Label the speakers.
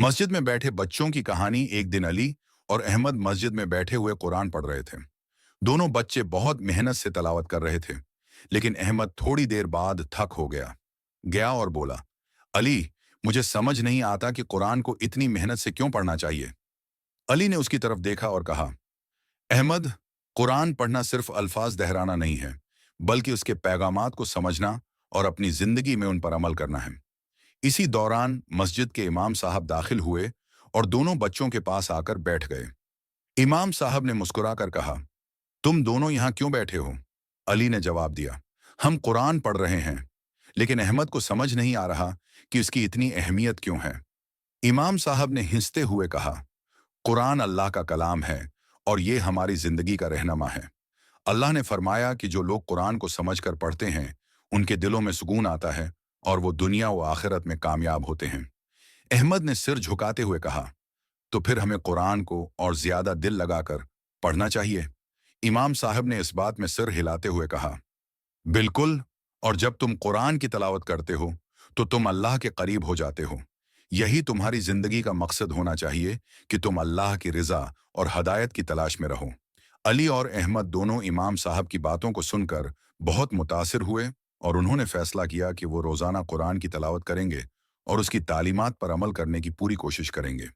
Speaker 1: मस्जिद में बैठे बच्चों की कहानी। एक दिन अली और अहमद मस्जिद में बैठे हुए कुरान पढ़ रहे थे। दोनों बच्चे बहुत मेहनत से तलावत कर रहे थे, लेकिन अहमद थोड़ी देर बाद थक हो गया और बोला, अली, मुझे समझ नहीं आता कि कुरान को इतनी मेहनत से क्यों पढ़ना चाहिए। अली ने उसकी तरफ देखा और कहा, अहमद, कुरान पढ़ना सिर्फ अल्फाज दोहराना नहीं है, बल्कि उसके पैगामात को समझना और अपनी जिंदगी में उन पर अमल करना है। इसी दौरान मस्जिद के इमाम साहब दाखिल हुए और दोनों बच्चों के पास आकर बैठ गए। इमाम साहब ने मुस्कुराकर कहा, तुम दोनों यहाँ क्यों बैठे हो? अली ने जवाब दिया, हम कुरान पढ़ रहे हैं। लेकिन अहमद को समझ नहीं आ रहा कि उसकी इतनी अहमियत क्यों है। इमाम साहब ने हिंसते हुए कहा, कुरान अल्लाह का कलाम है और ये हमारी जिंदगी का रहनुमा है। अल्लाह ने फरमाया कि जो लोग कुरान को समझकर पढ़ते हैं, उनके दिलों में सुकून आता है और वो दुनिया व आखिरत में कामयाब होते हैं। अहमद ने सिर झुकाते हुए कहा, तो फिर हमें कुरान को और ज्यादा दिल लगाकर पढ़ना चाहिए। इमाम साहब ने इस बात में सिर हिलाते हुए कहा, बिल्कुल, और जब तुम कुरान की तलावत करते हो तो तुम अल्लाह के करीब हो जाते हो। यही तुम्हारी जिंदगी का मकसद होना चाहिए कि तुम अल्लाह की रिजा और हदायत की तलाश में रहो। अली और अहमद दोनों इमाम साहब की बातों को सुनकर बहुत मुतासिर हुए और उन्होंने फैसला किया कि वो रोजाना कुरान की तलावत करेंगे और उसकी तालीमात पर अमल करने की पूरी कोशिश करेंगे।